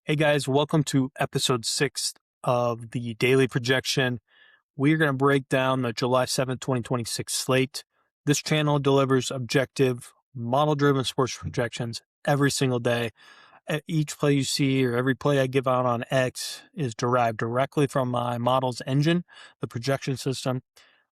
Hey guys, welcome to episode 6 of the daily projection. We're going to break down the July 7th, 2026 slate. This channel delivers objective, model-driven sports projections every single day. Each play you see or every play I give out on X is derived directly from my model's engine, the projection system.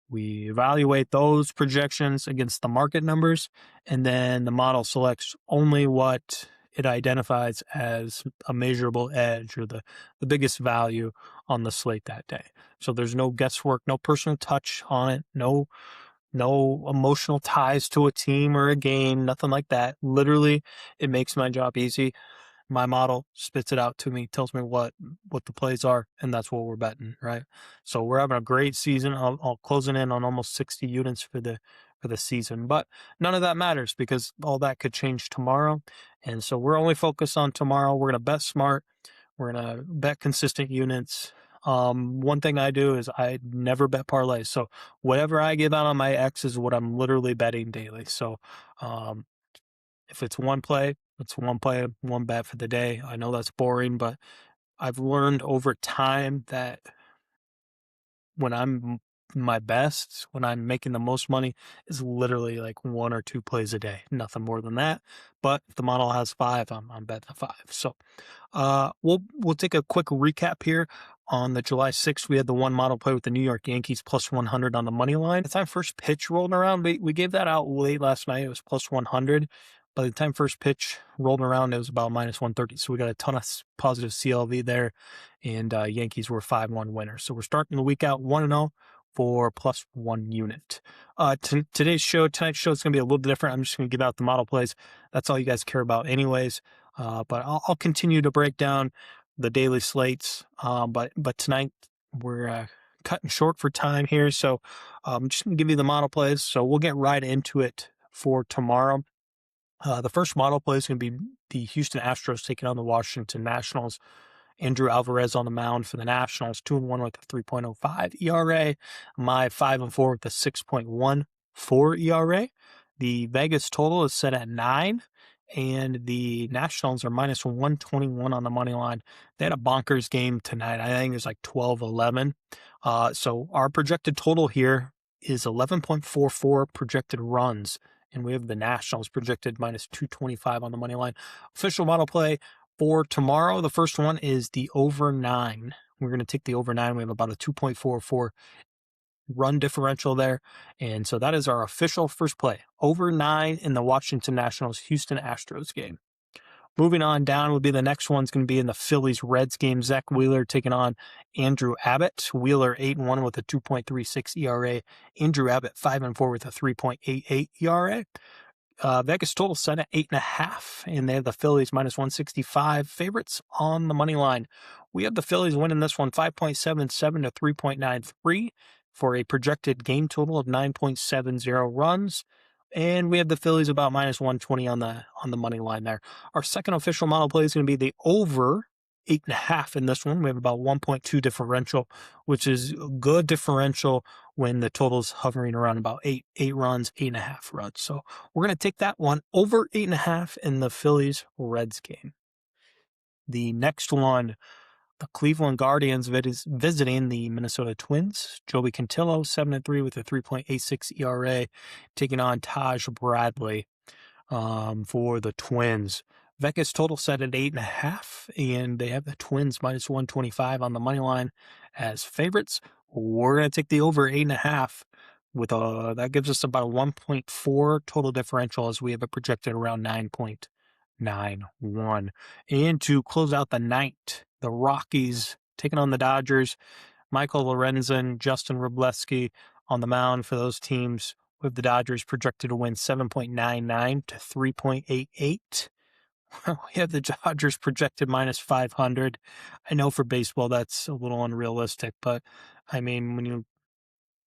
We evaluate those projections against the market numbers, and then the model selects only what it identifies as a measurable edge or the biggest value on the slate that day. So there's no guesswork, no personal touch on it, no emotional ties to a team or a game, nothing like that. Literally, it makes my job easy. My model spits it out to me, tells me what the plays are, and that's what we're betting, right? So we're having a great season. I'll closing in on almost 60 units for the season, but none of that matters because all that could change tomorrow. And so we're only focused on tomorrow. We're gonna bet smart. We're gonna bet consistent units. One thing I do is I never bet parlays. So whatever I give out on my X is what I'm literally betting daily. So if it's one play, it's one play, one bet for the day. I know that's boring, but I've learned over time that when I'm my best, when I'm making the most money, is literally like one or two plays a day, nothing more than that. But if the model has five, I'm betting the five. So we'll take a quick recap here. On the July 6th, we had the one model play with the New York Yankees plus 100 on the money line. By the time first pitch rolled around, we gave that out late last night. It was plus 100. By the time first pitch rolled around, it was about minus 130. So we got a ton of positive CLV there, and Yankees were 5-1 winners. So we're starting the week out 1-0 for plus 1 unit. Tonight's show is going to be a little different. I'm just going to give out the model plays. That's all you guys care about anyways. But I'll continue to break down the daily slates. But tonight we're cutting short for time here. So I'm just going to give you the model plays. So we'll get right into it for tomorrow. The first model play is going to be the Houston Astros taking on the Washington Nationals. Andrew Alvarez on the mound for the Nationals, 2-1 with a 3.05 ERA. My 5-4 with a 6.14 ERA. The Vegas total is set at 9, and the Nationals are minus 121 on the money line. They had a bonkers game tonight. I think it was like 12-11. So our projected total here is 11.44 projected runs. And we have the Nationals projected minus 225 on the money line. Official model play for tomorrow. The first one is the over 9. We're going to take the over 9. We have about a 2.44 run differential there. And so that is our official first play. Over 9 in the Washington Nationals Houston Astros game. Moving on down will be the next one's going to be in the Phillies-Reds game. Zach Wheeler taking on Andrew Abbott. Wheeler 8-1 with a 2.36 ERA. Andrew Abbott 5-4 with a 3.88 ERA. Vegas total set at 8.5, and they have the Phillies minus 165 favorites on the money line. We have the Phillies winning this one 5.77 to 3.93 for a projected game total of 9.70 runs. And we have the Phillies about minus 120 on the money line there. Our second official model play is going to be the over 8.5 in this one. We have about 1.2 differential, which is good differential when the total's hovering around about 8 runs, 8.5 runs. So we're going to take that one over 8.5 in the Phillies-Reds game. The next one, the Cleveland Guardians visiting the Minnesota Twins. Joey Cantillo, 7-3 with a 3.86 ERA, taking on Taj Bradley for the Twins. Vegas total set at 8.5, and they have the Twins minus 125 on the money line as favorites. We're going to take the over 8.5 with that gives us about a 1.4 total differential as we have it projected around 9.91. And to close out the night, the Rockies taking on the Dodgers. Michael Lorenzen, Justin Wroblewski on the mound for those teams, with the Dodgers projected to win 7.99 to 3.88. We have the Dodgers projected minus 500. I know for baseball that's a little unrealistic, but I mean, when you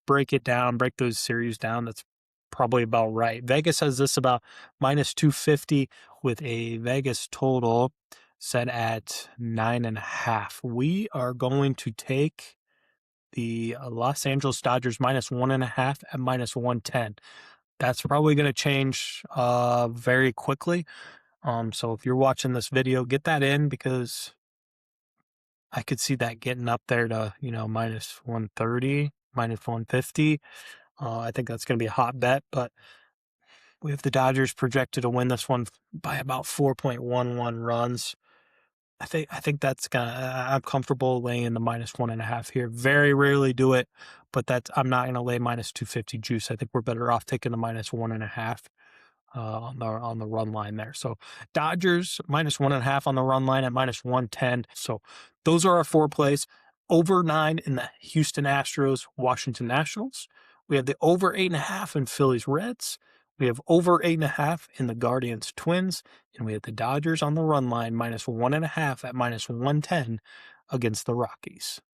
break those series down, that's probably about right. Vegas has this about minus 250 with a Vegas total set at 9.5. We are going to take the Los Angeles Dodgers minus 1.5 at minus 110. That's probably going to change very quickly. So if you're watching this video, get that in because I could see that getting up there to, minus 130, minus 150. I think that's going to be a hot bet, but we have the Dodgers projected to win this one by about 4.11 runs. I think that's gonna. I'm comfortable laying in the minus 1.5 here. Very rarely do it, but I'm not gonna lay minus 250 juice. I think we're better off taking the minus 1.5 on the run line there. So Dodgers minus 1.5 on the run line at minus 110. So those are our 4 plays. Over 9 in the Houston Astros, Washington Nationals. We have the over 8.5 in Phillies Reds. We have over 8.5 in the Guardians Twins. And we have the Dodgers on the run line minus 1.5 at minus 110 against the Rockies.